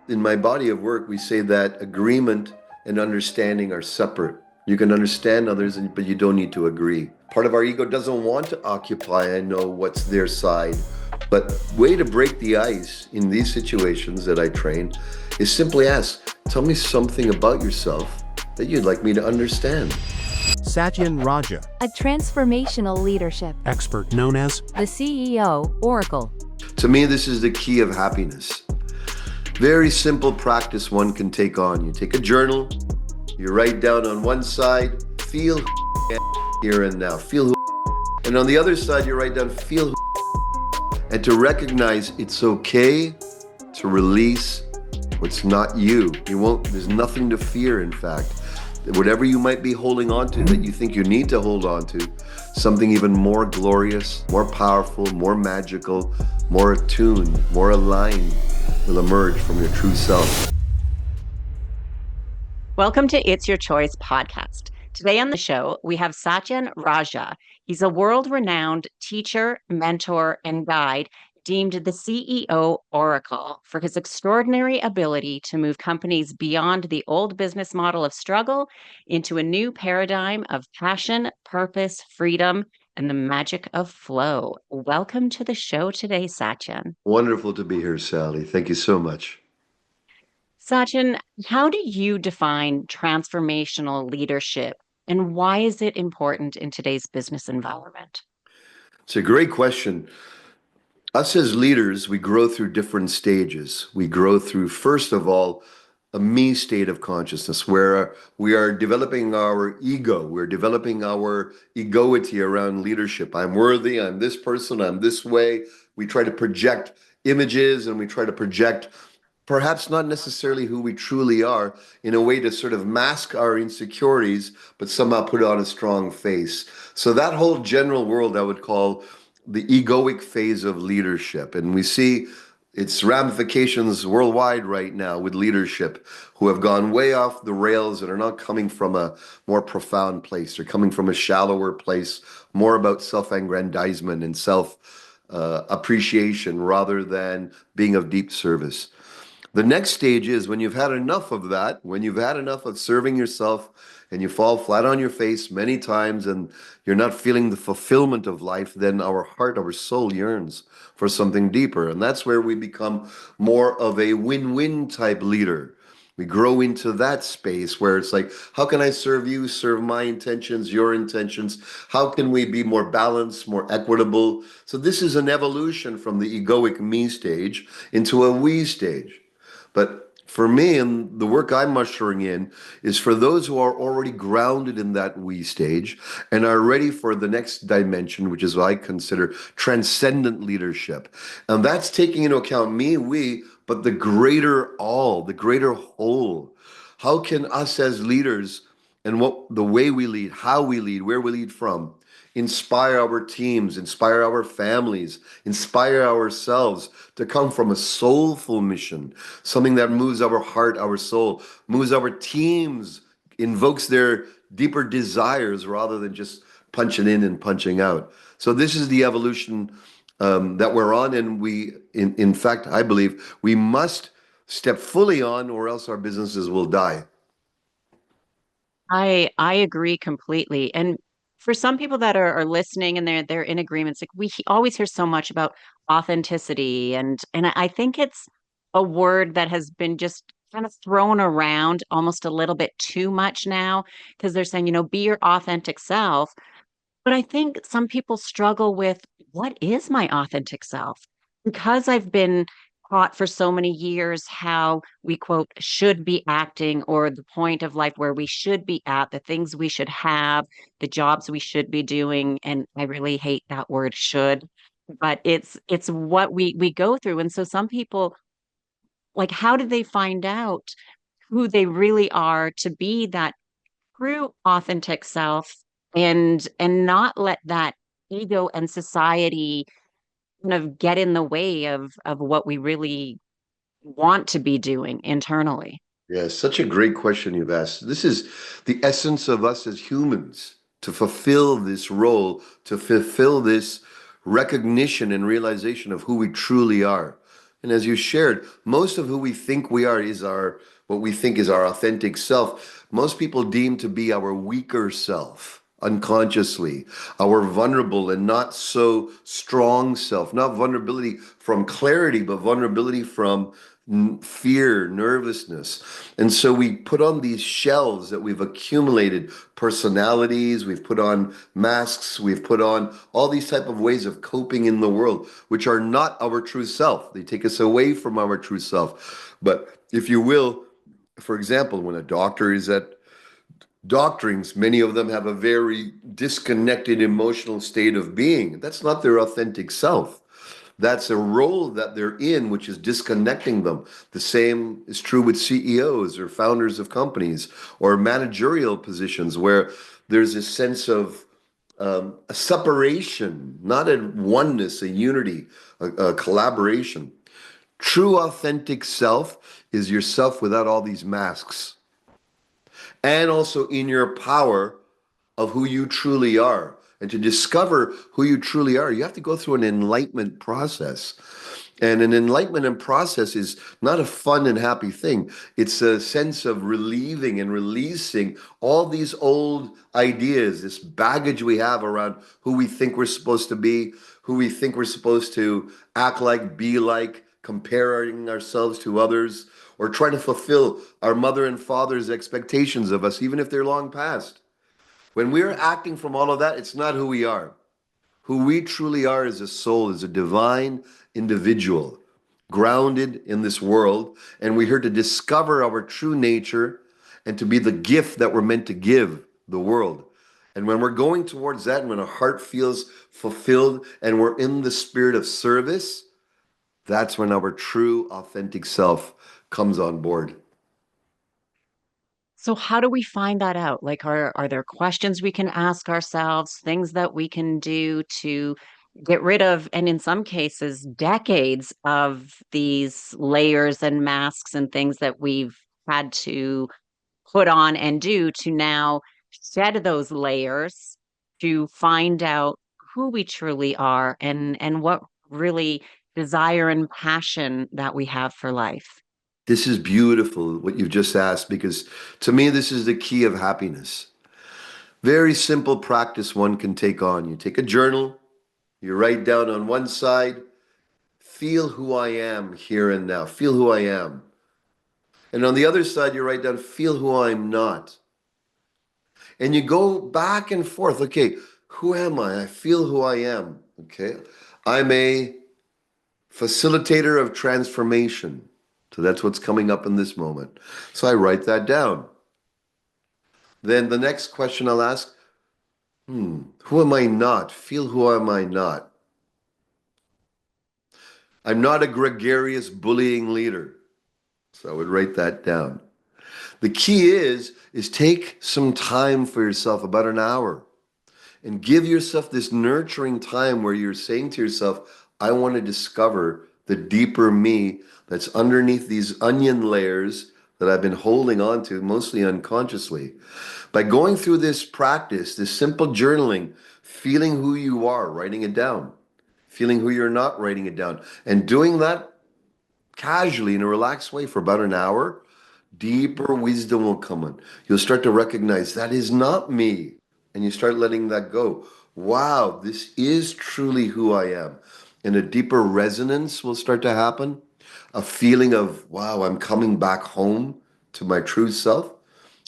in my body of work, we say that agreement and understanding are separate. You can understand others, but you don't need to agree. Part of our ego doesn't want to occupy and know what's their side. But way to break the ice in these situations that I train is simply ask, tell me something about yourself that you'd like me to understand. Satyen Raja, a transformational leadership expert known as the CEO Oracle. To me, this is the key of happiness. Very simple practice one can take on. You take a journal, you write down on one side, feel here and now, feel, and on the other side, you write down feel, and to recognize it's okay to release what's not you. There's nothing to fear, in fact. Whatever you might be holding on to that you think you need to hold on to, something even more glorious, more powerful, more magical, more attuned, more aligned will emerge from your true self. Welcome to It's Your Choice podcast. Today on the show, we have Satyen Raja. He's a world-renowned teacher, mentor, and guide, deemed the CEO Oracle for his extraordinary ability to move companies beyond the old business model of struggle into a new paradigm of passion, purpose, freedom, and the magic of flow. Welcome to the show today, Satyen. Wonderful to be here, Sally. Thank you so much. Satyen, how do you define transformational leadership and why is it important in today's business environment? It's a great question. Us as leaders, we grow through different stages. We grow through, first of all, a me state of consciousness where we are developing our ego. We're developing our egoity around leadership. I'm worthy, I'm this person, I'm this way. We try to project images and we try to project perhaps not necessarily who we truly are in a way to sort of mask our insecurities, but somehow put on a strong face. So that whole general world I would call the egoic phase of leadership. And we see its ramifications worldwide right now with leadership who have gone way off the rails and are not coming from a more profound place. They're coming from a shallower place, more about self-aggrandizement and self-appreciation rather than being of deep service. The next stage is when you've had enough of that, when you've had enough of serving yourself and you fall flat on your face many times and you're not feeling the fulfillment of life, then our heart, our soul yearns for something deeper. And that's where we become more of a win-win type leader. We grow into that space where it's like, how can I serve you, serve my intentions, your intentions? How can we be more balanced, more equitable? So this is an evolution from the egoic me stage into a we stage. But for me, and the work I'm ushering in is for those who are already grounded in that we stage and are ready for the next dimension, which is what I consider transcendent leadership. And that's taking into account me, we, but the greater all, the greater whole. How can us as leaders and the way we lead, how we lead, where we lead from, inspire our teams, inspire our families, inspire ourselves to come from a soulful mission, something that moves our heart, our soul, moves our teams, invokes their deeper desires rather than just punching in and punching out. So this is the evolution that we're on, and in fact, I believe we must step fully on, or else our businesses will die. I agree completely. And for some people that are listening and they're in agreements, like always hear so much about authenticity, and I think it's a word that has been just kind of thrown around almost a little bit too much now because they're saying, be your authentic self. But I think some people struggle with what is my authentic self? Because I've been taught for so many years how we, quote, should be acting, or the point of life where we should be at, the things we should have, the jobs we should be doing. And I really hate that word should, but it's what we go through. And so some people, like, how do they find out who they really are to be that true authentic self and not let that ego and society kind of get in the way of what we really want to be doing internally? Yeah, such a great question you've asked. This is the essence of us as humans to fulfill this role, to fulfill this recognition and realization of who we truly are. And as you shared, most of who we think we are is our what we think is our authentic self. Most people deem to be our weaker self unconsciously, our vulnerable and not so strong self, not vulnerability from clarity, but vulnerability from fear, nervousness. And so we put on these shells that we've accumulated personalities, we've put on masks, we've put on all these type of ways of coping in the world, which are not our true self. They take us away from our true self. But if you will, for example, when a doctor is at doctorings, many of them have a very disconnected emotional state of being. That's not their authentic self. That's a role that they're in, which is disconnecting them. The same is true with CEOs or founders of companies or managerial positions where there's a sense of a separation, not a oneness, a unity, a collaboration. True authentic self is yourself without all these masks and also in your power of who you truly are. And to discover who you truly are, you have to go through an enlightenment process. And an enlightenment process is not a fun and happy thing. It's a sense of relieving and releasing all these old ideas, this baggage we have around who we think we're supposed to be, who we think we're supposed to act like, be like, comparing ourselves to others, or trying to fulfill our mother and father's expectations of us, even if they're long past. When we're acting from all of that, it's not who we are. Who we truly are as a soul, as a divine individual, grounded in this world. And we're here to discover our true nature and to be the gift that we're meant to give the world. And when we're going towards that, and when our heart feels fulfilled and we're in the spirit of service, that's when our true, authentic self comes on board. So how do we find that out? Like, are there questions we can ask ourselves, things that we can do to get rid of, and in some cases, decades of these layers and masks and things that we've had to put on and do to now shed those layers to find out who we truly are and what really desire and passion that we have for life. This is beautiful, what you've just asked, because to me, this is the key of happiness. Very simple practice one can take on. You take a journal, you write down on one side, feel who I am here and now, feel who I am. And on the other side, you write down, feel who I'm not. And you go back and forth. Okay, who am I? I feel who I am. Okay, I'm a facilitator of transformation. So that's what's coming up in this moment. So I write that down. Then the next question I'll ask, who am I not? Feel who am I not? I'm not a gregarious bullying leader. So I would write that down. The key is take some time for yourself, about an hour, and give yourself this nurturing time where you're saying to yourself, I want to discover the deeper me that's underneath these onion layers that I've been holding on to, mostly unconsciously. By going through this practice, this simple journaling, feeling who you are, writing it down, feeling who you're not, writing it down, and doing that casually in a relaxed way for about an hour, deeper wisdom will come in. You'll start to recognize that is not me. And you start letting that go. Wow, this is truly who I am. And a deeper resonance will start to happen. A feeling of, wow, I'm coming back home to my true self.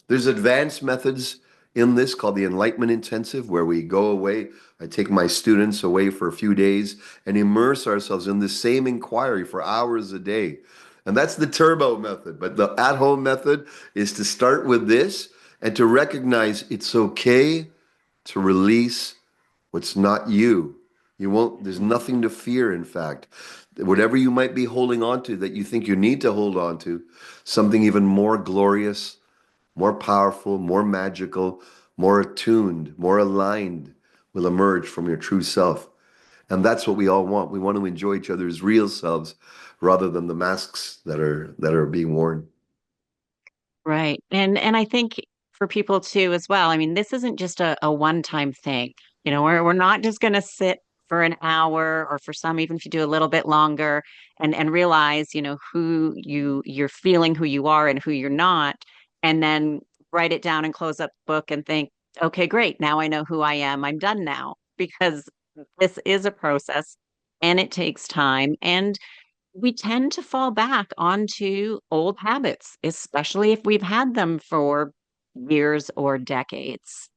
There's advanced methods in this called the Enlightenment Intensive, where we go away. I take my students away for a few days and immerse ourselves in the same inquiry for hours a day. And that's the turbo method. But the at home method is to start with this and to recognize it's okay to release what's not you. You won't, there's nothing to fear, in fact. Whatever you might be holding on to that you think you need to hold on to, something even more glorious, more powerful, more magical, more attuned, more aligned will emerge from your true self. And that's what we all want. We want to enjoy each other's real selves rather than the masks that are being worn. Right. And I think for people too as well, I mean, this isn't just a one-time thing. We're not just going to sit for an hour, or for some, even if you do a little bit longer, and realize, who you're feeling, who you are and who you're not, and then write it down and close up the book and think, okay, great. Now I know who I am. I'm done now, because this is a process and it takes time. And we tend to fall back onto old habits, especially if we've had them for years or decades.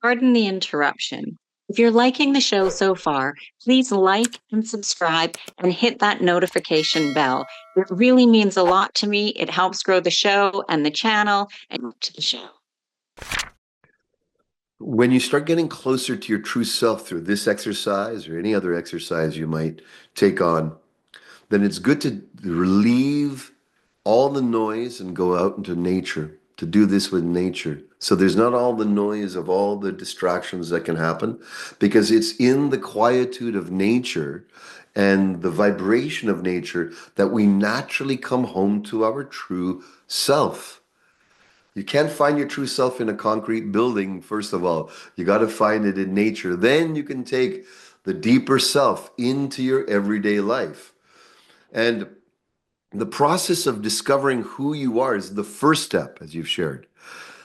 Pardon the interruption. If you're liking the show so far, please like and subscribe and hit that notification bell. It really means a lot to me. It helps grow the show and the channel and to the show. When you start getting closer to your true self through this exercise or any other exercise you might take on, then it's good to relieve all the noise and go out into nature, to do this with nature. So there's not all the noise of all the distractions that can happen, because it's in the quietude of nature and the vibration of nature that we naturally come home to our true self. You can't find your true self in a concrete building, first of all. You got to find it in nature. Then you can take the deeper self into your everyday life. And the process of discovering who you are is the first step, as you've shared.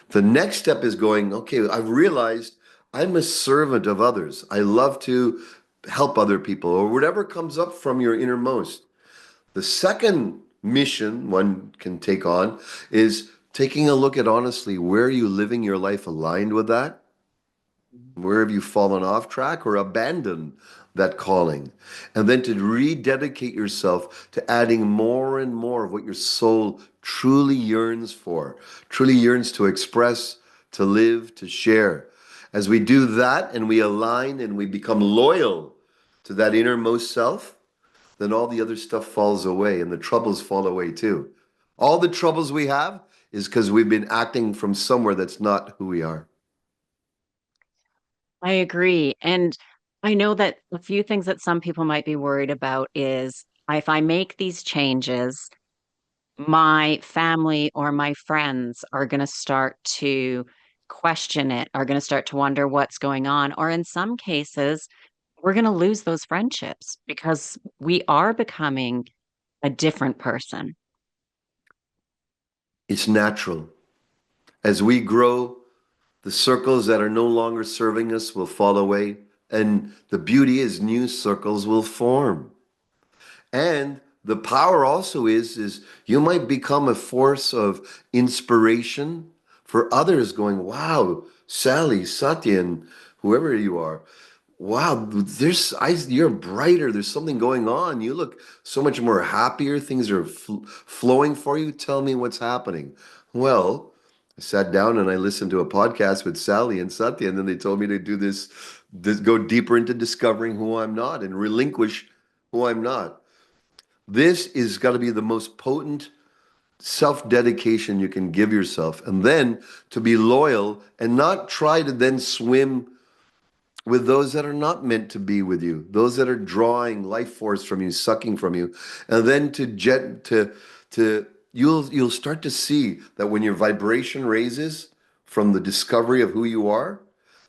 The next step is going, okay, I've realized I'm a servant of others. I love to help other people, or whatever comes up from your innermost. The second mission one can take on is taking a look at, honestly, where are you living your life aligned with that? Where have you fallen off track or abandoned that calling? And then to rededicate yourself to adding more and more of what your soul truly yearns for, truly yearns to express, to live, to share. As we do that and we align and we become loyal to that innermost self, then all the other stuff falls away and the troubles fall away too. All the troubles we have is because we've been acting from somewhere that's not who we are. I agree. And I know that a few things that some people might be worried about is, if I make these changes, my family or my friends are going to start to question it, are going to start to wonder what's going on. Or in some cases, we're going to lose those friendships because we are becoming a different person. It's natural. As we grow, the circles that are no longer serving us will fall away, and the beauty is new circles will form. And the power also is you might become a force of inspiration for others, going, wow, Sally, Satyen, whoever you are, wow, you're brighter. There's something going on. You look so much more happier. Things are flowing for you. Tell me what's happening. Well, I sat down and I listened to a podcast with Sally and Satya, and then they told me to do this go deeper into discovering who I'm not and relinquish who I'm not. This is got to be the most potent self-dedication you can give yourself. And then to be loyal and not try to then swim with those that are not meant to be with you, those that are drawing life force from you, sucking from you. And then to you'll start to see that when your vibration raises from the discovery of who you are,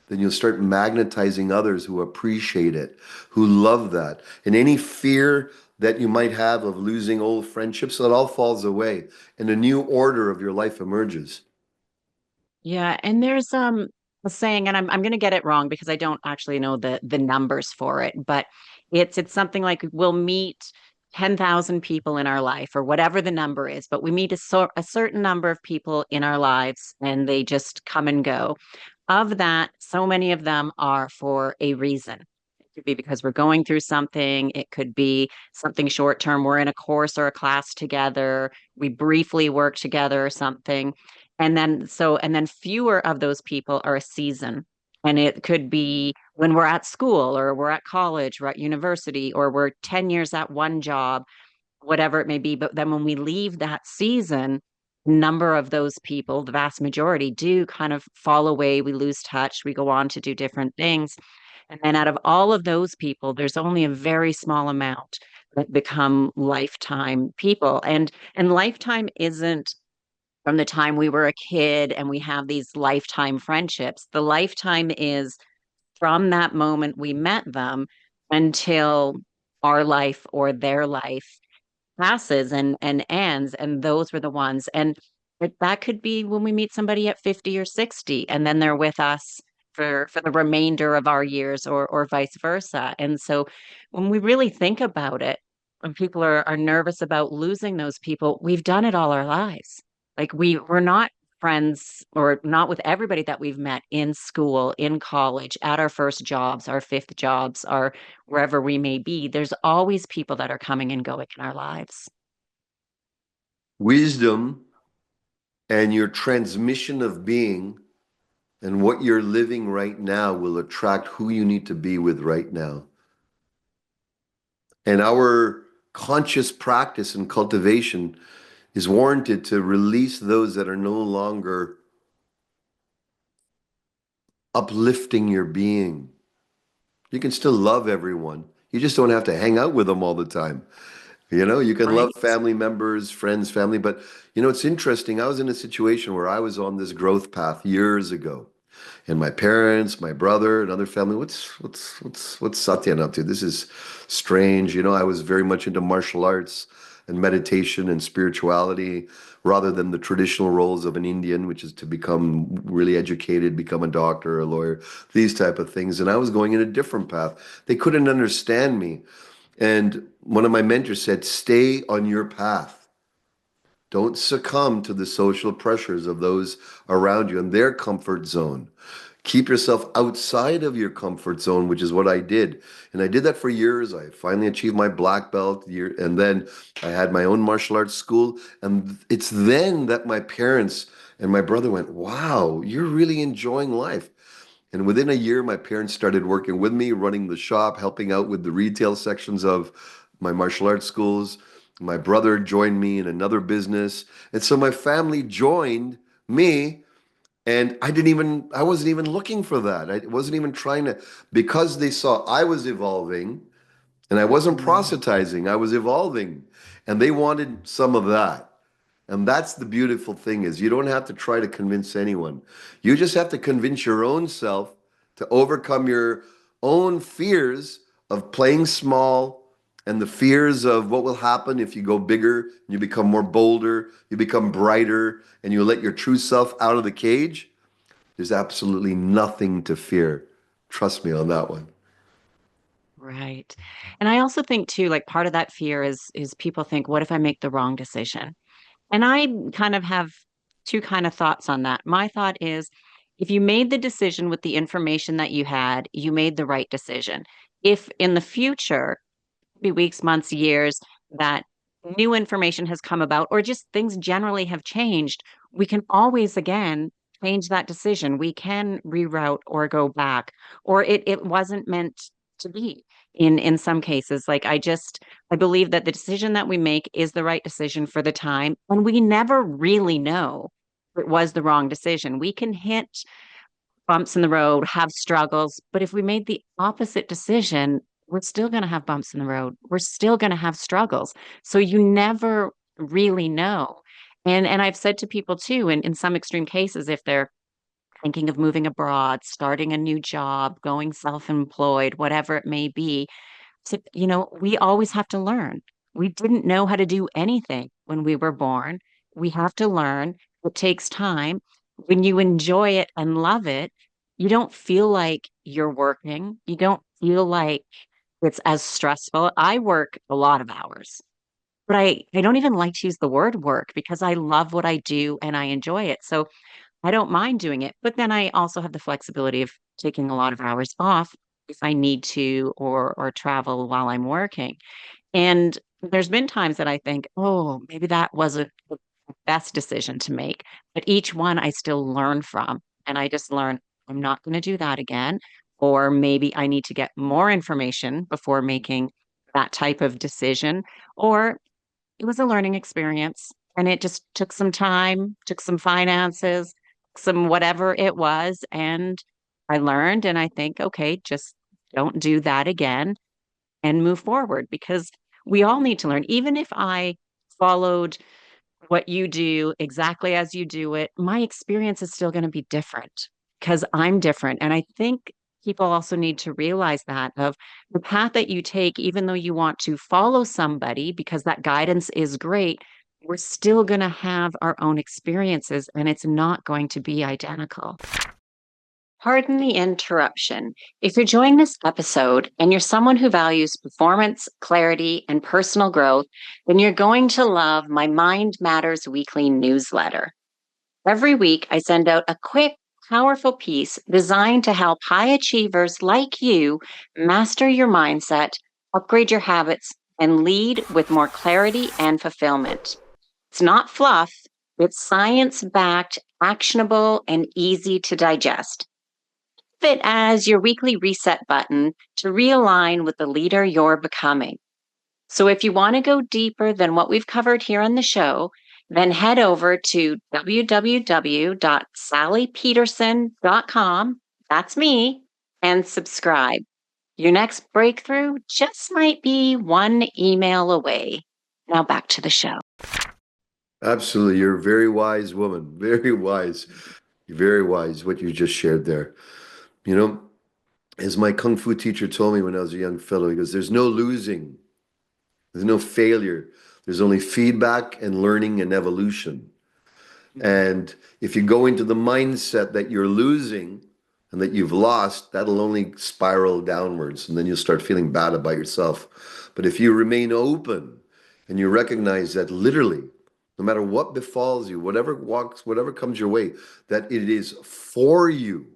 then you'll start magnetizing others who appreciate it, who love that. And any fear that you might have of losing old friendships, that all falls away and a new order of your life emerges. Yeah, and there's a saying, and I'm going to get it wrong because I don't actually know the numbers for it, but it's something like, we'll meet 10,000 people in our life, or whatever the number is, but we meet a certain number of people in our lives and they just come and go. Of that, so many of them are for a reason. It could be because we're going through something. It could be something short term. We're in a course or a class together. We briefly work together or something. And then fewer of those people are a season. And it could be when we're at school, or we're at college, we're at university, or we're 10 years at one job, whatever it may be. But then when we leave that season, number of those people, the vast majority, do kind of fall away. We lose touch. We go on to do different things. And then out of all of those people, there's only a very small amount that become lifetime people. And lifetime isn't from the time we were a kid and we have these lifetime friendships. The lifetime is from that moment we met them until our life or their life passes and ends, and those were the ones. And that could be when we meet somebody at 50 or 60 and then they're with us for the remainder of our years, or vice versa. And so when we really think about it, when people are nervous about losing those people, we've done it all our lives. Like we're not friends, or not with everybody that we've met in school, in college, at our first jobs, our fifth jobs, our wherever we may be. There's always people that are coming and going in our lives. Wisdom and your transmission of being and what you're living right now will attract who you need to be with right now. And our conscious practice and cultivation is warranted to release those that are no longer uplifting your being. You can still love everyone. You just don't have to hang out with them all the time. You can love Right. family members, friends, family, but it's interesting. I was in a situation where I was on this growth path years ago. And my parents, my brother, and other family, what's Satyan up to? This is strange. I was very much into martial arts and meditation and spirituality rather than the traditional roles of an Indian, which is to become really educated, become a doctor, a lawyer, these type of things. And I was going in a different path. They couldn't understand me. And one of my mentors said, stay on your path. Don't succumb to the social pressures of those around you and their comfort zone. Keep yourself outside of your comfort zone, which is what I did. And I did that for years. I finally achieved my black belt year, and then I had my own martial arts school. And it's then that my parents and my brother went, wow, you're really enjoying life. And within a year, my parents started working with me, running the shop, helping out with the retail sections of my martial arts schools. My brother joined me in another business. And so my family joined me, and I wasn't even looking for that. I wasn't even trying to, because they saw I was evolving and I wasn't Mm. proselytizing, I was evolving. And they wanted some of that. And that's the beautiful thing is you don't have to try to convince anyone. You just have to convince your own self to overcome your own fears of playing small and the fears of what will happen if you go bigger, you become more bolder, you become brighter, and you let your true self out of the cage. There's absolutely nothing to fear. Trust me on that one. Right. And I also think too, like part of that fear is people think, what if I make the wrong decision? And I kind of have two kind of thoughts on that. My thought is if you made the decision with the information that you had, you made the right decision. If in the future, be weeks, months, years, that new information has come about, or just things generally have changed, we can always again change that decision. We can reroute or go back, or it wasn't meant to be in some cases. Like I believe that the decision that we make is the right decision for the time, and we never really know if it was the wrong decision. We can hit bumps in the road, have struggles. But if we made the opposite decision, we're still going to have bumps in the road. We're still going to have struggles. So you never really know. And I've said to people too, in some extreme cases, if they're thinking of moving abroad, starting a new job, going self-employed, whatever it may be, we always have to learn. We didn't know how to do anything when we were born. We have to learn. It takes time. When you enjoy it and love it, you don't feel like you're working. You don't feel like it's as stressful. I work a lot of hours, but I don't even like to use the word work because I love what I do and I enjoy it. So I don't mind doing it. But then I also have the flexibility of taking a lot of hours off if I need to, or travel while I'm working. And there's been times that I think, oh, maybe that wasn't the best decision to make. But each one I still learn from. And I just learn I'm not going to do that again. Or maybe I need to get more information before making that type of decision. Or it was a learning experience and it just took some time, took some finances, some whatever it was. And I learned, and I think, okay, just don't do that again and move forward because we all need to learn. Even if I followed what you do exactly as you do it, my experience is still going to be different because I'm different. And I think people also need to realize that of the path that you take, even though you want to follow somebody because that guidance is great, we're still going to have our own experiences and it's not going to be identical. Pardon the interruption. If you're enjoying this episode and you're someone who values performance, clarity, and personal growth, then you're going to love my Mind Matters weekly newsletter. Every week, I send out a quick, powerful piece designed to help high achievers like you master your mindset, upgrade your habits, and lead with more clarity and fulfillment. It's not fluff, it's science backed, actionable, and easy to digest. It as your weekly reset button to realign with the leader you're becoming. So if you want to go deeper than what we've covered here on the show, then head over to www.sallypederson.com. That's me, and subscribe. Your next breakthrough just might be one email away. Now back to the show. Absolutely. You're a very wise woman. Very wise. Very wise, what you just shared there. You know, as my Kung Fu teacher told me when I was a young fellow, he goes, there's no losing, there's no failure. There's only feedback and learning and evolution. And if you go into the mindset that you're losing and that you've lost, that'll only spiral downwards. And then you'll start feeling bad about yourself. But if you remain open and you recognize that literally, no matter what befalls you, whatever walks, whatever comes your way, that it is for you.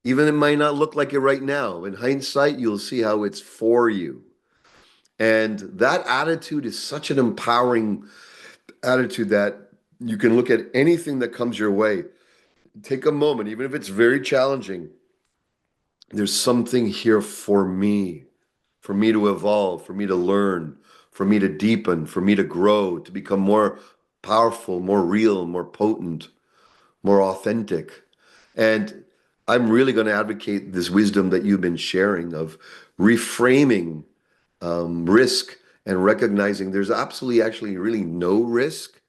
Even it might not look like it right now. In hindsight, you'll see how it's for you. And that attitude is such an empowering attitude that you can look at anything that comes your way. Take a moment, even if it's very challenging. There's something here for me to evolve, for me to learn, for me to deepen, for me to grow, to become more powerful, more real, more potent, more authentic. And I'm really going to advocate this wisdom that you've been sharing of reframing risk and recognizing there's absolutely actually really no risk.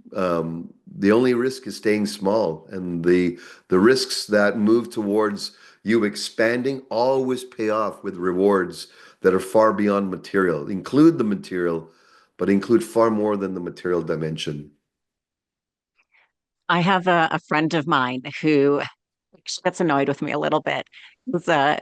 The only risk is staying small, and the risks that move towards you expanding always pay off with rewards that are far beyond material. Include the material, but include far more than the material dimension. I have a friend of mine who she gets annoyed with me a little bit. It's, I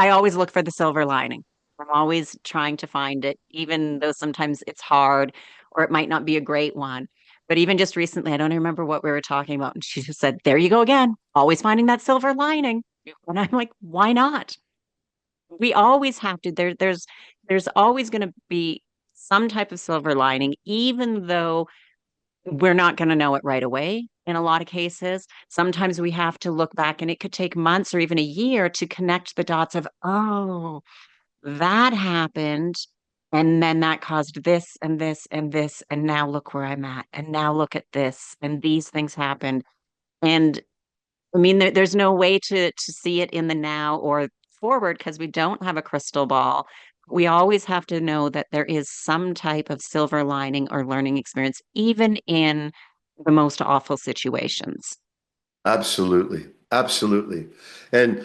always look for the silver lining. I'm always trying to find it, even though sometimes it's hard or it might not be a great one. But even just recently, I don't even remember what we were talking about. And she just said, there you go again, always finding that silver lining. And I'm like, why not? We always have to. There's always going to be some type of silver lining, even though we're not going to know it right away in a lot of cases. Sometimes we have to look back and it could take months or even a year to connect the dots of, oh, that happened. And then that caused this and this and this. And now look where I'm at. And now look at this. And these things happened. And I mean, there's no way to see it in the now or forward because we don't have a crystal ball. We always have to know that there is some type of silver lining or learning experience, even in the most awful situations. Absolutely. Absolutely. And,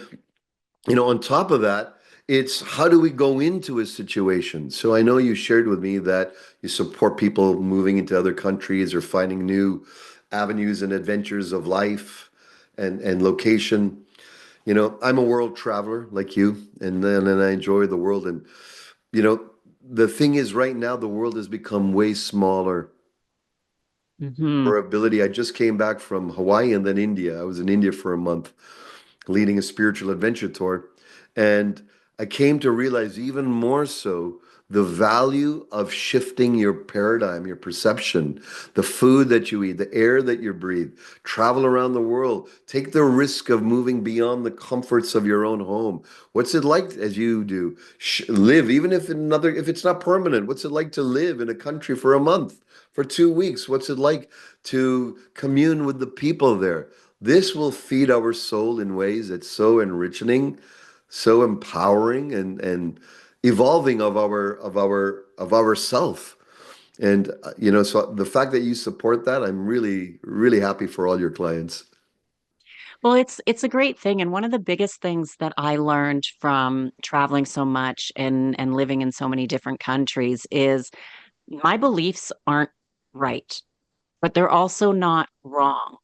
on top of that, it's how do we go into a situation? So I know you shared with me that you support people moving into other countries or finding new avenues and adventures of life and location. I'm a world traveler like you, and I enjoy the world. And, you know, the thing is, right now, the world has become way smaller. Hmm. Our ability, I just came back from Hawaii and then India. I was in India for a month leading a spiritual adventure tour. And I came to realize even more so the value of shifting your paradigm, your perception, the food that you eat, the air that you breathe, travel around the world, take the risk of moving beyond the comforts of your own home. What's it like as you do? Live, even if it's not permanent, what's it like to live in a country for a month, for 2 weeks? What's it like to commune with the people there? This will feed our soul in ways that's so enriching, so empowering, and evolving of our self. And so the fact that you support that, I'm really, really happy for all your clients. Well, it's a great thing. And one of the biggest things that I learned from traveling so much and living in so many different countries is my beliefs aren't right, but they're also not wrong.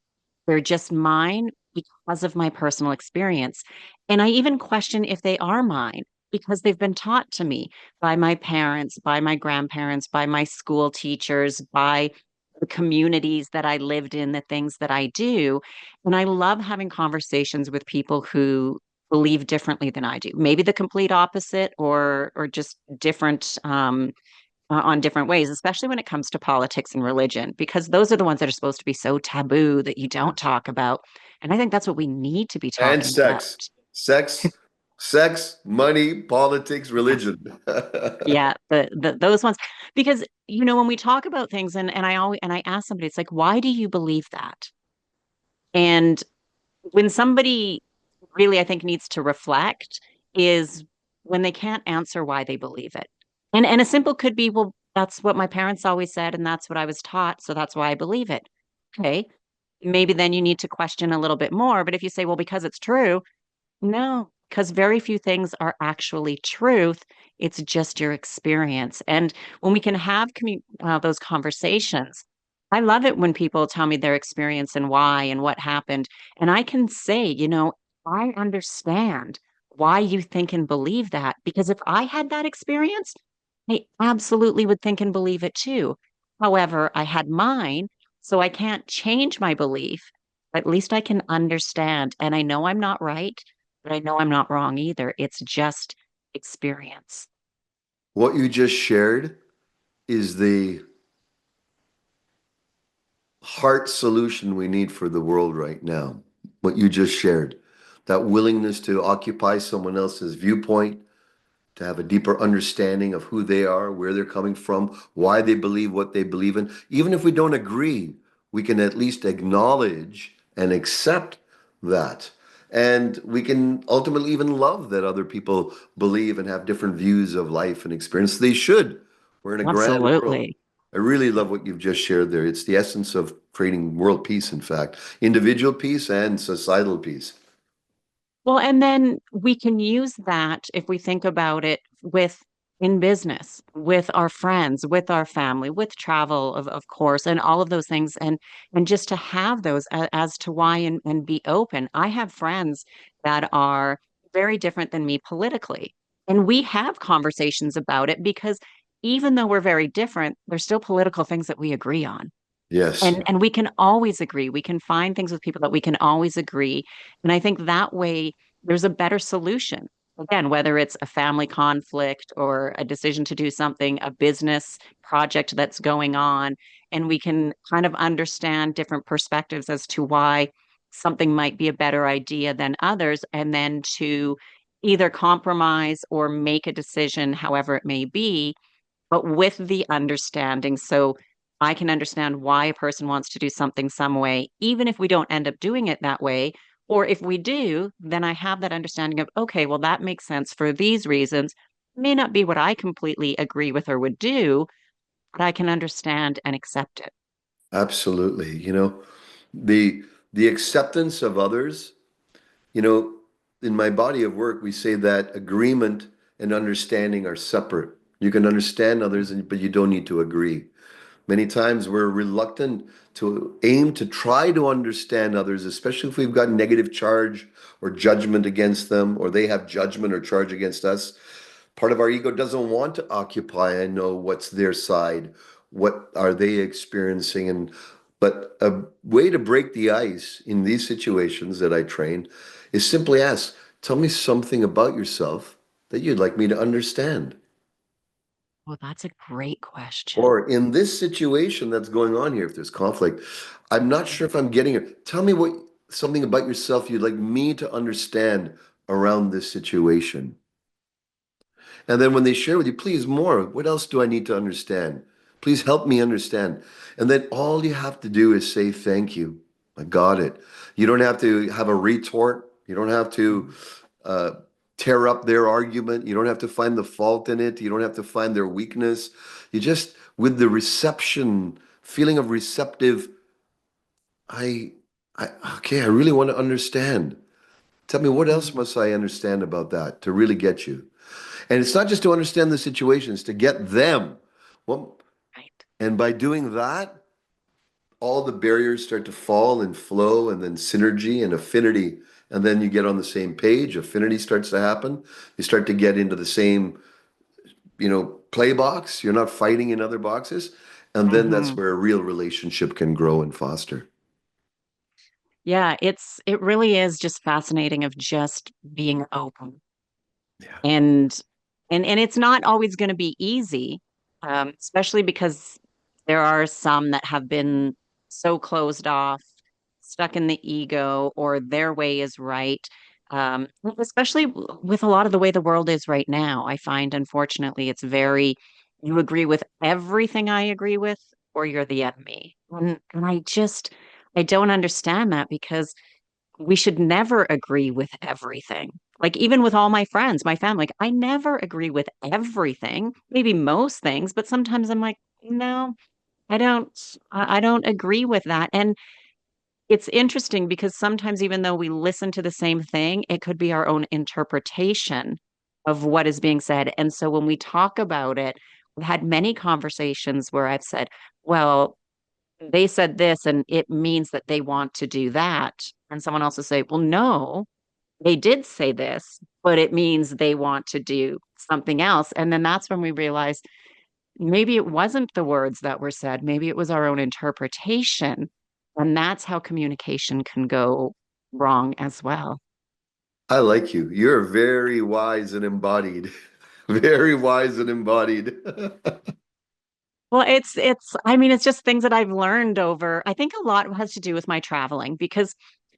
They're just mine because of my personal experience. And I even question if they are mine because they've been taught to me by my parents, by my grandparents, by my school teachers, by the communities that I lived in, the things that I do. And I love having conversations with people who believe differently than I do. Maybe the complete opposite or just different on different ways, especially when it comes to politics and religion, because those are the ones that are supposed to be so taboo that you don't talk about. And I think that's what we need to be And talking about. sex. Sex, money, politics, Yeah. religion. Yeah, those ones. Because, when we talk about things and I ask somebody, it's like, why do you believe that? And when somebody really, I think, needs to reflect is when they can't answer why they believe it. And a simple could be, well, that's what my parents always said, and that's what I was taught, so that's why I believe it. Okay. Maybe then you need to question a little bit more. But if you say, well, because it's true, no, because very few things are actually truth. It's just your experience. And when we can have those conversations, I love it when people tell me their experience and why and what happened. And I can say, I understand why you think and believe that. Because if I had that experience, I absolutely would think and believe it too. However, I had mine, so I can't change my belief. At least I can understand. And I know I'm not right, but I know I'm not wrong either. It's just experience. What you just shared is the heart solution we need for the world right now. What you just shared, that willingness to occupy someone else's viewpoint, to have a deeper understanding of who they are, where they're coming from, why they believe what they believe in. Even if we don't agree, we can at least acknowledge and accept that. And we can ultimately even love that other people believe and have different views of life and experience. They should. We're in a grand world. Absolutely. I really love what you've just shared there. It's the essence of creating world peace, in fact, individual peace and societal peace. Well, and then we can use that if we think about it with in business, with our friends, with our family, with travel, of course, and all of those things, and just to have those as to why and be open. I have friends that are very different than me politically, and we have conversations about it because even though we're very different, there's still political things that we agree on. Yes, And we can always agree. We can find things with people that we can always agree. And I think that way there's a better solution. Again, whether it's a family conflict or a decision to do something, a business project that's going on, and we can kind of understand different perspectives as to why something might be a better idea than others, and then to either compromise or make a decision, however it may be, but with the understanding. So I can understand why a person wants to do something some way, even if we don't end up doing it that way. Or if we do, then I have that understanding of, okay, well, that makes sense for these reasons. May not be what I completely agree with or would do, but I can understand and accept it. absolutely. The acceptance of others, you know, in my body of work, we say that agreement and understanding are separate. You can understand others, but you don't need to agree. Many times we're reluctant to aim to try to understand others, especially if we've got negative charge or judgment against them, or they have judgment or charge against us. Part of our ego doesn't want to occupy and know what's their side, what are they experiencing, and but a way to break the ice in these situations that I train is simply ask, tell me something about yourself that you'd like me to understand. Well, that's a great question. Or in this situation that's going on here, if there's conflict, I'm not sure if I'm getting it. Tell me what something about yourself you'd like me to understand around this situation. And then when they share with you, please more, what else do I need to understand? Please help me understand. And then all you have to do is say thank you. I got it. You don't have to have a retort. You don't have to uh, tear up their argument. You don't have to find the fault in it. You don't have to find their weakness. You just, with the reception, feeling of receptive, I Okay, I really want to understand. Tell me, what else Mm, must I understand about that to really get you? And it's not just to understand the situation, it's to get them. Well, right. and by doing that, all the barriers start to fall and flow, and then synergy and affinity. And then you get on the same page, affinity starts to happen. You start to get into the same, play box. You're not fighting in other boxes. And then that's Hmm. where a real relationship can grow and foster. Yeah, it really is just fascinating of just being open. Yeah. And and it's not always going to be easy, especially because there are some that have been so closed off, stuck in the ego, or their way is right. Especially with a lot of the way the world is right now, I find unfortunately it's very, you agree with everything I agree with, or you're the enemy. And I don't understand that because we should never agree with everything. Like even with all my friends, my family, like I never agree with everything, maybe most things, but sometimes I'm like, no, I don't agree with that. And it's interesting because sometimes even though we listen to the same thing, it could be our own interpretation of what is being said. And so when we talk about it, we've had many conversations where I've said, well, they said this and it means that they want to do that. And someone else will say, well, no, they did say this, but it means they want to do something else. And then that's when we realize maybe it wasn't the words that were said, maybe it was our own interpretation. And that's how communication can go wrong as well. I like you. You're very wise and embodied. Very wise and embodied. Well, I mean, it's just things that I've learned over, I think a lot has to do with my traveling because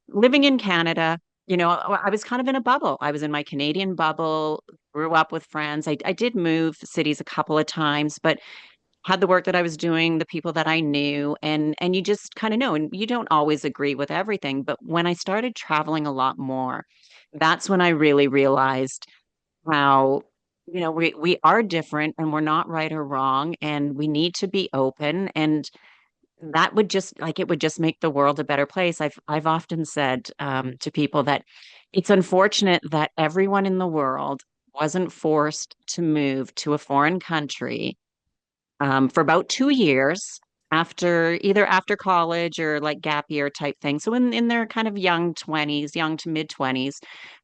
living in Canada, I was kind of in a bubble. I was in my Canadian bubble, grew up with friends. I did move cities a couple of times, but had the work that I was doing, the people that I knew, and you just kind of know, and you don't always agree with everything. But when I started traveling a lot more, that's when I really realized how, we are different and we're not right or wrong, and we need to be open. And that would just like it would just make the world a better place. I've often said to people that it's unfortunate that everyone in the world wasn't forced to move to a foreign country for about 2 years after college or like gap year type thing. So in their kind of young 20s, young to mid 20s,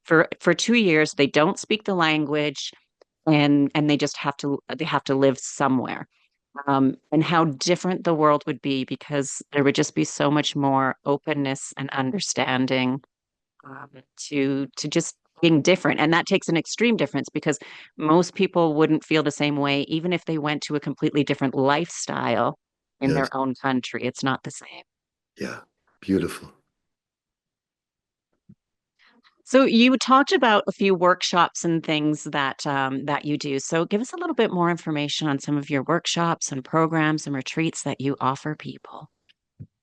for 2 years they don't speak the language and they have to live somewhere. And how different the world would be because there would just be so much more openness and understanding um, to just being different. And that takes an extreme difference because most people wouldn't feel the same way, even if they went to a completely different lifestyle in Yes. their own country. It's not the same. Yeah. Beautiful. So you talked about a few workshops and things that you do. So give us a little bit more information on some of your workshops and programs and retreats that you offer people.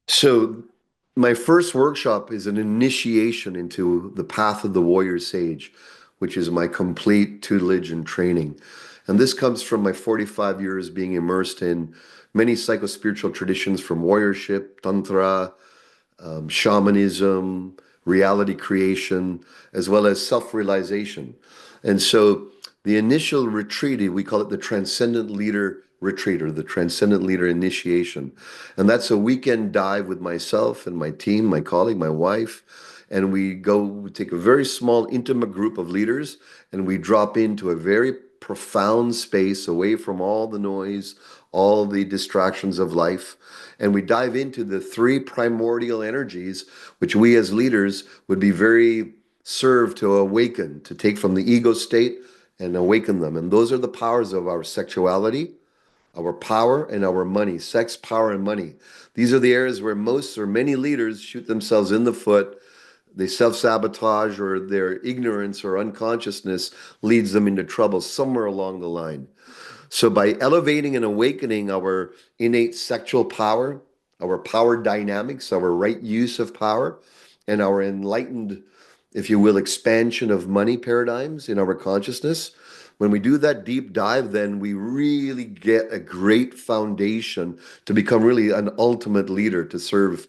So, my first workshop is an initiation into the path of the warrior sage, which is my complete tutelage and training. And this comes from my 45 years being immersed in many psychospiritual traditions from warriorship, tantra, shamanism, reality creation, as well as self-realization. And so the initial retreat, we call it the Transcendent Leader Retreat or the Transcendent Leader Initiation. And that's a weekend dive with myself and my team, my colleague, my wife. And we take a very small, intimate group of leaders and we drop into a very profound space away from all the noise, all the distractions of life. And we dive into the three primordial energies, which we as leaders would be very served to awaken, to take from the ego state and awaken them. And those are the powers of our sexuality, our power, and our money. Sex, power, and money. These are the areas where most or many leaders shoot themselves in the foot. They self-sabotage, or their ignorance or unconsciousness leads them into trouble somewhere along the line. So by elevating and awakening our innate sexual power, our power dynamics, our right use of power, and our enlightened, if you will, expansion of money paradigms in our consciousness, when we do that deep dive, then we really get a great foundation to become really an ultimate leader to serve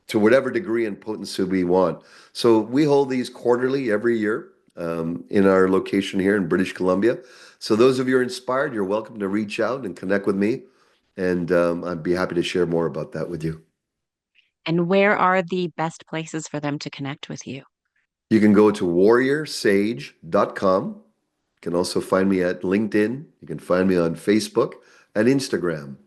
to whatever degree and potency we want. So we hold these quarterly every year in our location here in British Columbia. So those of you who are inspired, you're welcome to reach out and connect with me, and I'd be happy to share more about that with you. And where are the best places for them to connect with you? You can go to warriorsage.com. You can also find me at LinkedIn. You can find me on Facebook and Instagram.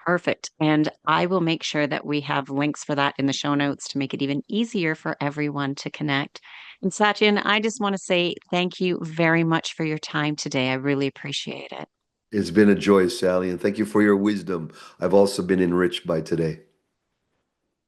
Perfect. And I will make sure that we have links for that in the show notes to make it even easier for everyone to connect. And Satyan, I just want to say thank you very much for your time today. I really appreciate it. It's been a joy, Sally, and thank you for your wisdom. I've also been enriched by today.